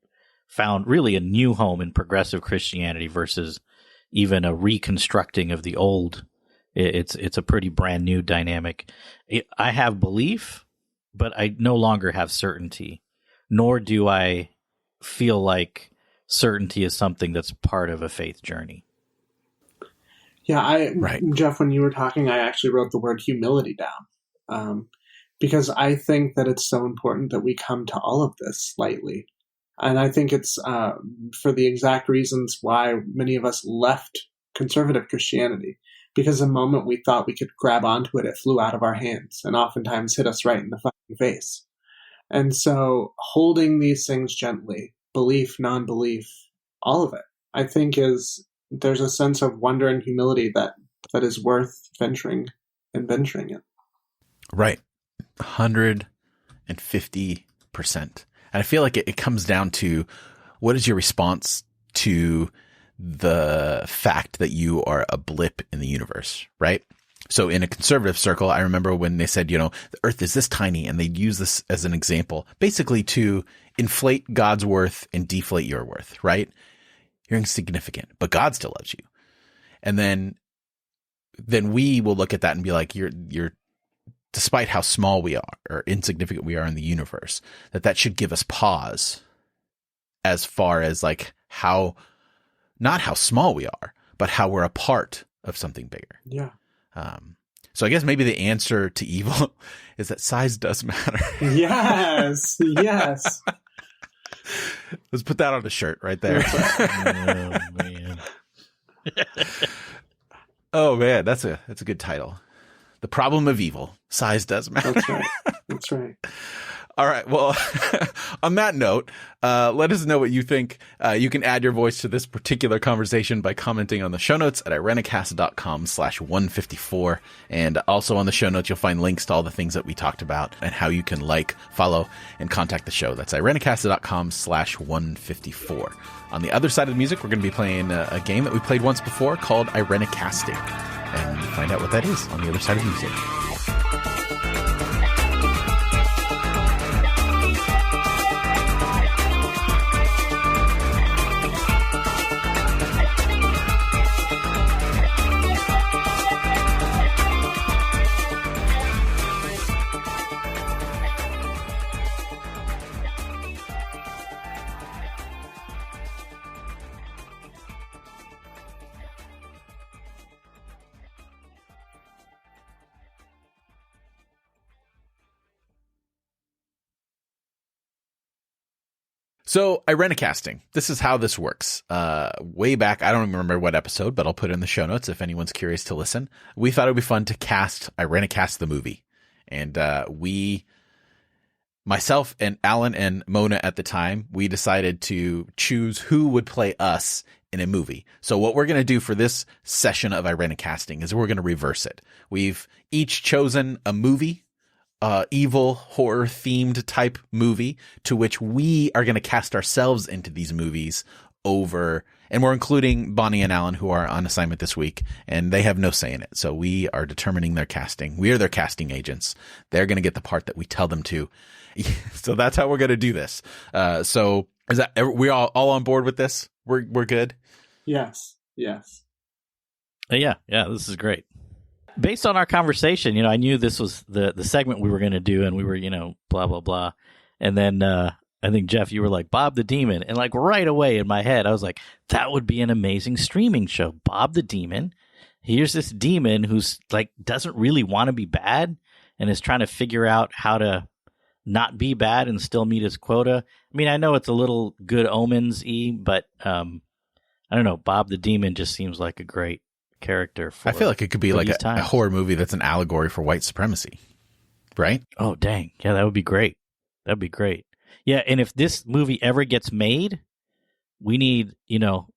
found really a new home in progressive Christianity versus even a reconstructing of the old. It's a pretty brand new dynamic. I have belief, but I no longer have certainty, nor do I feel like certainty is something that's part of a faith journey. Yeah, Jeff, when you were talking, I actually wrote the word humility down. Because I think that it's so important that we come to all of this lightly. And I think it's for the exact reasons why many of us left conservative Christianity. Because the moment we thought we could grab onto it, it flew out of our hands and oftentimes hit us right in the fucking face. And so holding these things gently, belief, non-belief, all of it, I think there's a sense of wonder and humility that is worth venturing it. Right. 150%. And I feel like it comes down to what is your response to the fact that you are a blip in the universe, right? So in a conservative circle, I remember when they said, the earth is this tiny, and they'd use this as an example, basically to inflate God's worth and deflate your worth, right? You're insignificant, but God still loves you. And then we will look at that and be like, you're despite how small we are or insignificant we are in the universe, that should give us pause as far as like not how small we are, but how we're a part of something bigger. Yeah. So I guess maybe the answer to evil is that size does matter. Yes. Let's put that on a shirt right there. Oh man. Oh man, that's a good title. The Problem of Evil. Size does matter. That's right. That's right. All right. Well, on that note, let us know what you think. You can add your voice to this particular conversation by commenting on the show notes at irenicast.com/154. And also on the show notes, you'll find links to all the things that we talked about and how you can like, follow, and contact the show. That's irenicast.com/154. On the other side of the music, we're going to be playing a game that we played once before called Irenicasting. And find out what that is on the other side of music. So, Irenicasting. This is how this works. Way back, I don't even remember what episode, but I'll put it in the show notes if anyone's curious to listen. We thought it would be fun to cast Irenicast the movie. And myself and Alan and Mona at the time, we decided to choose who would play us in a movie. So what we're going to do for this session of Irenicasting is we're going to reverse it. We've each chosen a movie, evil horror themed type movie to which we are going to cast ourselves into these movies over, and we're including Bonnie and Alan who are on assignment this week and they have no say in it. So we are determining their casting. We are their casting agents. They're going to get the part that we tell them to. So that's how we're going to do this. So is that, we all on board with this? We're good. Yes. Yes. Yeah. This is great. Based on our conversation, I knew this was the segment we were going to do, and we were, blah, blah, blah. And then I think, Jeff, you were like, Bob the Demon. And like right away in my head, I was like, that would be an amazing streaming show. Bob the Demon. Here's this demon who's like, doesn't really want to be bad and is trying to figure out how to not be bad and still meet his quota. I mean, I know it's a little Good Omens-y, but I don't know. Bob the Demon just seems like a great character. I feel like it could be like a horror movie that's an allegory for white supremacy, right? Oh, dang. Yeah, that would be great. That'd be great. Yeah, and if this movie ever gets made, we need,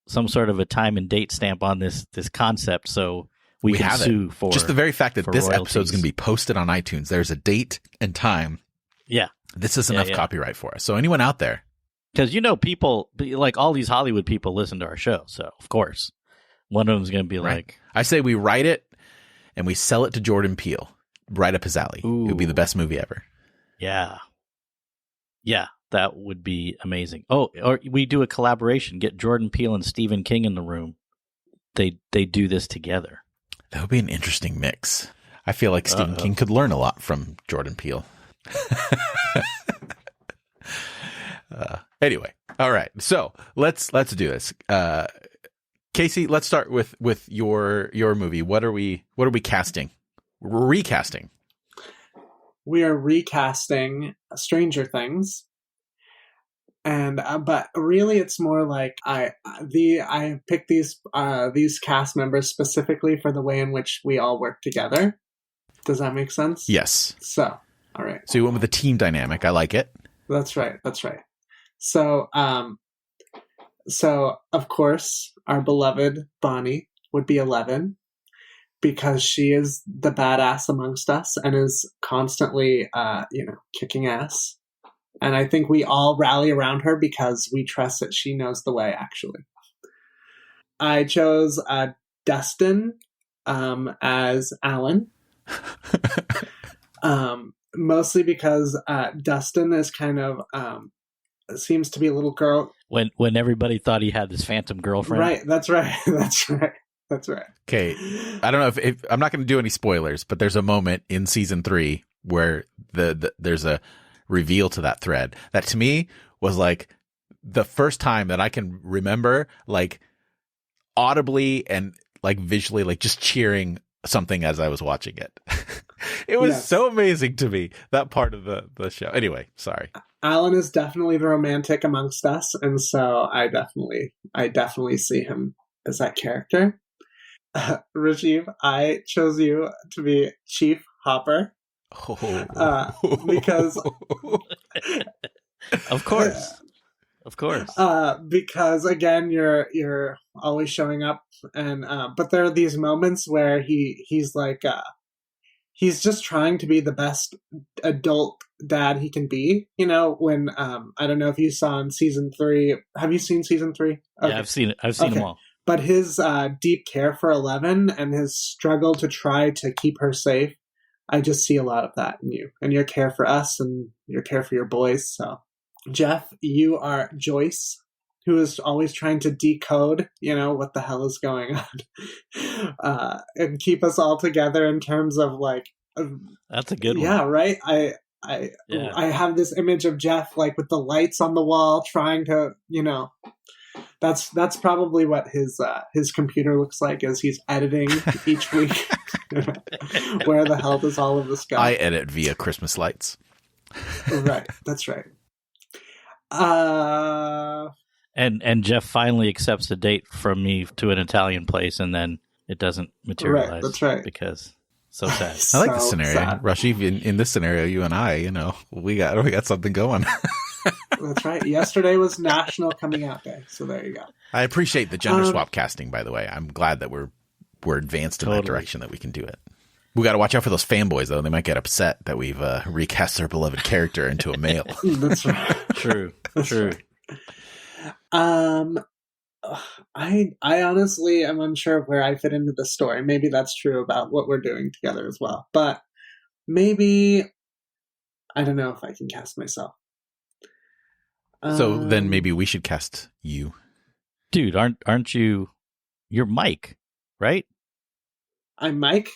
some sort of a time and date stamp on this concept so we can sue for just the very fact that this royalties. Episode is going to be posted on iTunes. There's a date and time. Yeah. This is enough copyright for us. So anyone out there. Because, people, like all these Hollywood people listen to our show. So, of course, one of them is going to be like. I say we write it and we sell it to Jordan Peele. Right up his alley. Ooh. It would be the best movie ever. Yeah. Yeah, that would be amazing. Oh, or we do a collaboration. Get Jordan Peele and Stephen King in the room. They do this together. That would be an interesting mix. I feel like Stephen King could learn a lot from Jordan Peele. Anyway, all right. So let's do this. Casey, let's start with your movie. What are we casting? Recasting. We are recasting Stranger Things, and but really, it's more like I picked these cast members specifically for the way in which we all work together. Does that make sense? Yes. So, all right. So you went with the team dynamic. I like it. That's right. So, of course, our beloved Bonnie would be 11 because she is the badass amongst us and is constantly, kicking ass. And I think we all rally around her because we trust that she knows the way, actually. I chose Dustin as Alan. Mostly because Dustin is kind of seems to be a little girl. When everybody thought he had this phantom girlfriend. Right, that's right. Okay, I don't know if I'm not going to do any spoilers, but there's a moment in season 3 where there's a reveal to that thread that to me was like the first time that I can remember like audibly and like visually like just cheering something as I was watching it. It was so amazing to me, that part of the show. Anyway, sorry. Alan is definitely the romantic amongst us, and so I definitely see him as that character. Rajeev, I chose you to be Chief Hopper. Because of course. Because again, you're always showing up, and but there are these moments where he's like he's just trying to be the best adult dad he can be. You know, when I don't know if you saw in season 3. Have you seen season 3? Okay. Yeah, I've seen it. I've seen them all. But his deep care for Eleven and his struggle to try to keep her safe, I just see a lot of that in you, and your care for us and your care for your boys. So, Jeff, you are Joyce, who is always trying to decode, what the hell is going on, and keep us all together in terms of like. That's a good one. Yeah, right. I have this image of Jeff like with the lights on the wall, trying to, That's probably what his computer looks like as he's editing each week. Where the hell does all of this go? I edit via Christmas lights. Right, that's right. And Jeff finally accepts a date from me to an Italian place, and then it doesn't materialize. Right, that's right. Because so sad. I like this scenario, Rajeev. In this scenario, you and I, we got something going. That's right. Yesterday was National Coming Out Day, so there you go. I appreciate the gender swap casting, by the way. I'm glad that we're advanced in that direction, that we can do it. We got to watch out for those fanboys, though. They might get upset that we've recast their beloved character into a male. That's right. True. Right. I honestly am unsure of where I fit into the story. Maybe that's true about what we're doing together as well. But maybe I don't know if I can cast myself. So then maybe we should cast you. Dude, aren't you? You're Mike, right? I'm Mike.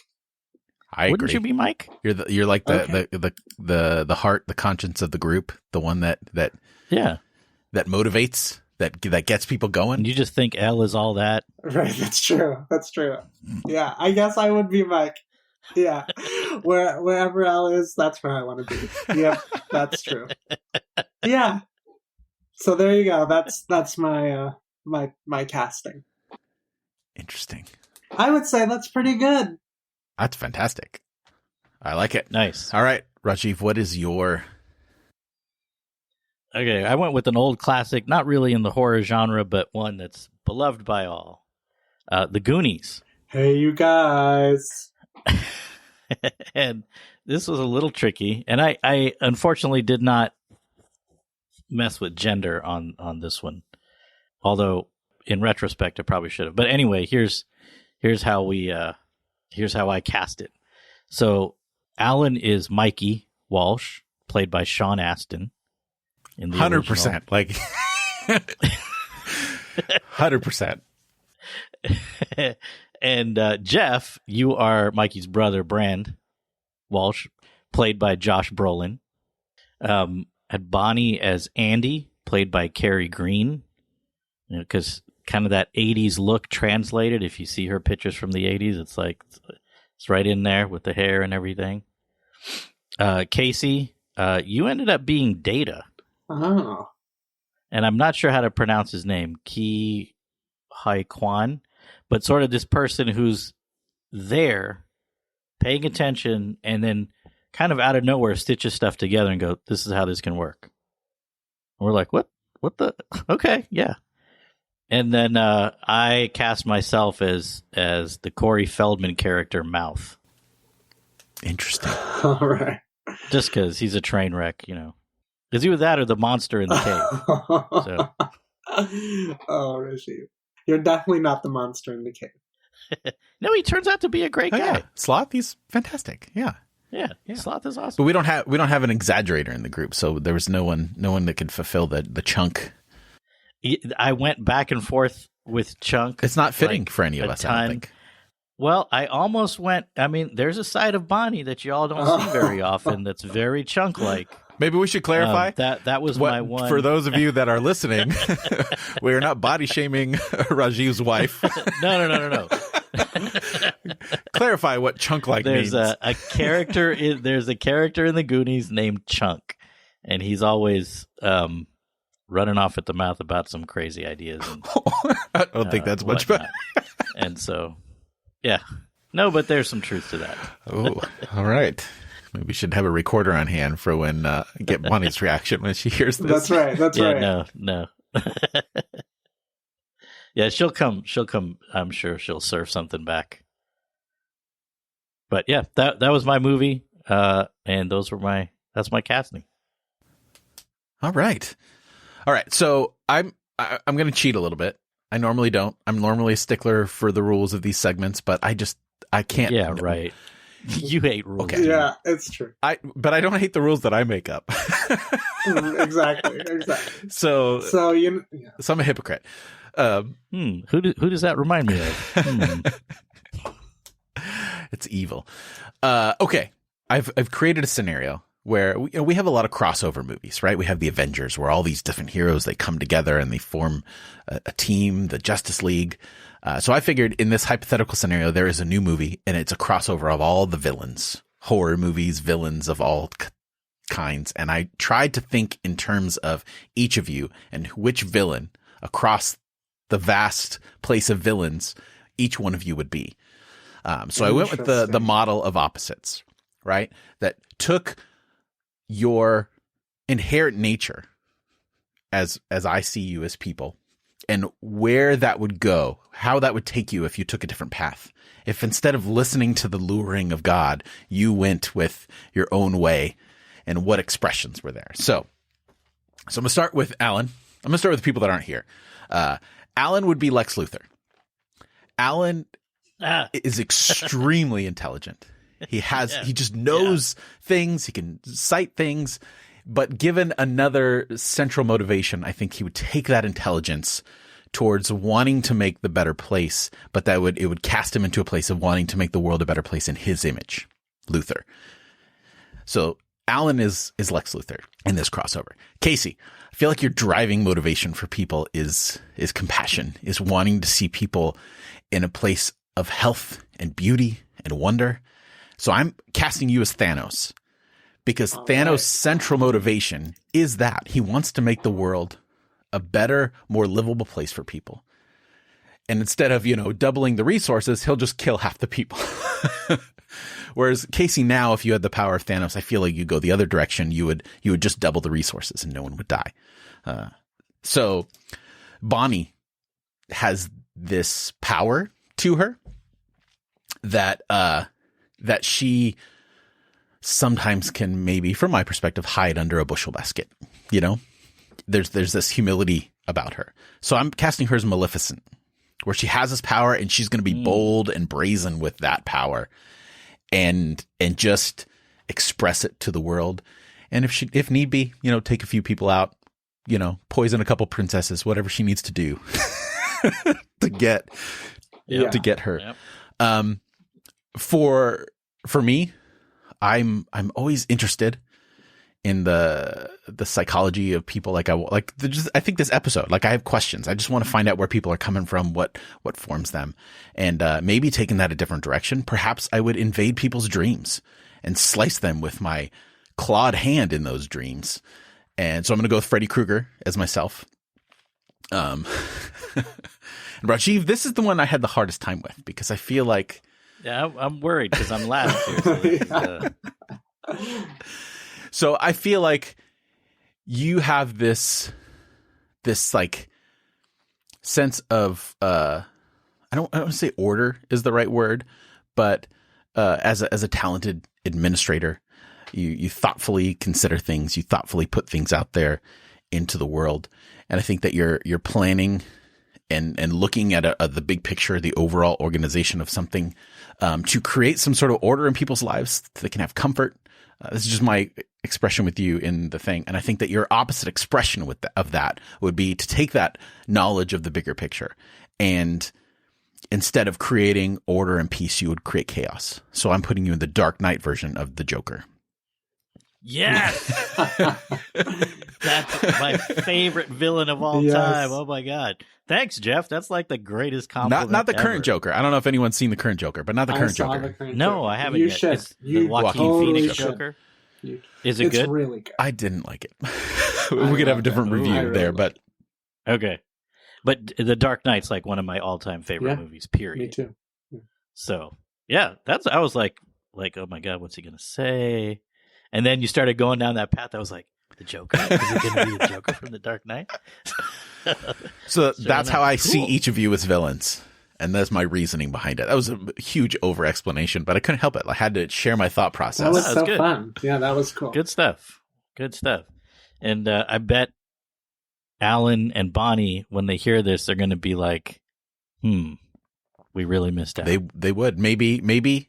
Wouldn't agree. you be Mike? You're like the heart, the conscience of the group, the one that motivates, that gets people going. And you just think L is all that. Right, that's true. Yeah, I guess I would be Mike. Yeah, wherever L is, that's where I want to be. Yep, that's true. Yeah. So there you go. That's my my casting. Interesting. I would say that's pretty good. That's fantastic. I like it. Nice. All right, Rajeev, what is your... Okay, I went with an old classic, not really in the horror genre, but one that's beloved by all. The Goonies. Hey, you guys. And this was a little tricky, and I unfortunately did not mess with gender on this one. Although, in retrospect, I probably should have. But anyway, here's how I cast it. So, Alan is Mikey Walsh, played by Sean Astin. In the 100%. Like, 100%. And Jeff, you are Mikey's brother, Brand Walsh, played by Josh Brolin. Had Bonnie as Andy, played by Carrie Green. Because kind of that 80s look translated. If you see her pictures from the 80s, it's like it's right in there with the hair and everything. Casey, you ended up being Data. Oh. And I'm not sure how to pronounce his name. Ki Hai Kwan. But sort of this person who's there, paying attention, and then kind of out of nowhere stitches stuff together and go, this is how this can work. And we're like, what the? Okay, yeah. And then I cast myself as the Corey Feldman character, Mouth. Interesting. All right. Just because he's a train wreck, Is he with that or the monster in the cave? So. Oh, Rajeev. You're definitely not the monster in the cave. No, he turns out to be a great guy. Yeah. Sloth, he's fantastic. Yeah. Yeah, Sloth is awesome. But we don't have an exaggerator in the group, so there was no one that could fulfill the chunk. I went back and forth with Chunk. It's not fitting for any of us, I don't think. Well, I almost went. I mean, there's a side of Bonnie that you all don't see very often that's very Chunk-like. Maybe we should clarify that was my one. For those of you that are listening, we are not body shaming Rajiv's wife. No. Clarify what Chunk-like means. There's a character in the Goonies named Chunk, and he's always running off at the mouth about some crazy ideas. And, I don't think that's much better. And so, yeah. No, but there's some truth to that. Oh, all right. Maybe we should have a recorder on hand for when get Bonnie's reaction when she hears this. That's right. That's right. No. Yeah, she'll come. I'm sure she'll serve something back. But yeah, that was my movie, and that's my casting. All right. So I'm going to cheat a little bit. I normally don't. I'm normally a stickler for the rules of these segments, but I can't. Yeah, right. You hate rules. Okay. Yeah, it's true. But I don't hate the rules that I make up. Exactly. So So I'm a hypocrite. Who does that remind me of? It's evil. Okay. I've created a scenario where we have a lot of crossover movies, right? We have the Avengers, where all these different heroes, they come together and they form a team, the Justice League. So I figured in this hypothetical scenario, there is a new movie and it's a crossover of all the villains, horror movies, villains of all kinds. And I tried to think in terms of each of you and which villain across the vast place of villains each one of you would be. So I went with the model of opposites, right? That took your inherent nature as I see you as people, and where that would go, how that would take you if you took a different path. If instead of listening to the luring of God, you went with your own way, and what expressions were there. So I'm going to start with Alan. I'm going to start with the people that aren't here. Alan would be Lex Luthor. Alan is extremely intelligent. He just knows things. He can cite things, but given another central motivation, I think he would take that intelligence towards wanting to make the better place, but it would cast him into a place of wanting to make the world a better place in his image, Luthor. So Alan is Lex Luthor in this crossover. Casey, I feel like your driving motivation for people is compassion, is wanting to see people in a place of health and beauty and wonder. So I'm casting you as Thanos because Thanos' central motivation is that he wants to make the world a better, more livable place for people. And instead of, doubling the resources, he'll just kill half the people. Whereas Casey, now, if you had the power of Thanos, I feel like you go the other direction. You would just double the resources and no one would die. So Bonnie has this power to her that she sometimes can, maybe from my perspective, hide under a bushel basket. There's this humility about her. So I'm casting her as Maleficent, where she has this power and she's going to be bold and brazen with that power and just express it to the world. And if need be, take a few people out, poison a couple princesses, whatever she needs to do to get her. Yep. For me, I'm always interested in the psychology of people. I think this episode, I have questions. I just want to find out where people are coming from, what forms them, and maybe taking that a different direction. Perhaps I would invade people's dreams and slice them with my clawed hand in those dreams. And so I'm going to go with Freddy Krueger as myself. And Rajeev, this is the one I had the hardest time with because I feel like. Yeah, I'm worried because I'm last here. So I feel like you have this sense of I don't want to say order is the right word, but as a talented administrator, you thoughtfully consider things, you thoughtfully put things out there into the world, and I think that you're planning and looking at the big picture, the overall organization of something, to create some sort of order in people's lives so they can have comfort. This is just my expression with you in the thing. And I think that your opposite expression of that would be to take that knowledge of the bigger picture, and instead of creating order and peace, you would create chaos. So I'm putting you in the Dark Knight version of the Joker. Yes! That's my favorite villain of all time. Oh my God. Thanks, Jeff. That's like the greatest compliment. Not the ever. current Joker. I don't know if anyone's seen the current Joker, but not the current Joker. No, I haven't You yet. should. It's the Joaquin totally Phoenix should. Joker. Is it It's good? really good. I didn't like it. We could have a different review I really there, like but Okay. But The Dark Knight's like one of my all-time favorite movies, period. Me too. So, yeah, I was like, oh my God, what's he going to say? And then you started going down that path. I was like, the Joker? Is it going to be the Joker from The Dark Knight? so that's how I see Cool. each of you as villains. And that's my reasoning behind it. That was a huge over-explanation, but I couldn't help it. I had to share my thought process. That was That was so good. fun. Yeah, that was cool. Good stuff. And I bet Alan and Bonnie, when they hear this, they're going to be like, we really missed out. They would. Maybe,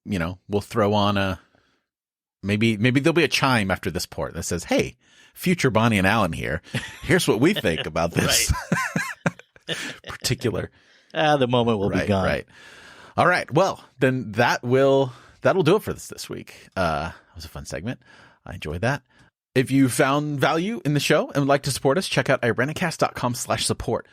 we'll throw on a, maybe there'll be a chime after this port that says, hey, future Bonnie and Alan here. Here's what we think about this particular. The moment will be gone. Right. All right. Well, then that'll do it for this week. It was a fun segment. I enjoyed that. If you found value in the show and would like to support us, check out Irenicast.com/support.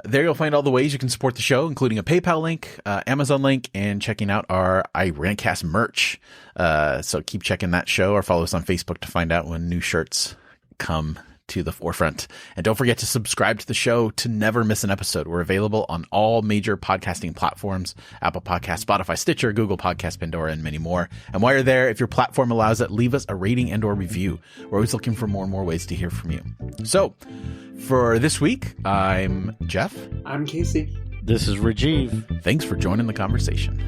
There you'll find all the ways you can support the show, including a PayPal link, Amazon link, and checking out our Irenicast merch. So keep checking that show or follow us on Facebook to find out when new shirts come to the forefront. And don't forget to subscribe to the show to never miss an episode. We're available on all major podcasting platforms: Apple Podcasts, Spotify, Stitcher, Google Podcasts, Pandora, and many more. And while you're there, if your platform allows it, leave us a rating and or review. We're always looking for more and more ways to hear from you. So for this week, I'm Jeff. I'm Casey. This is Rajeev. Thanks for joining the conversation.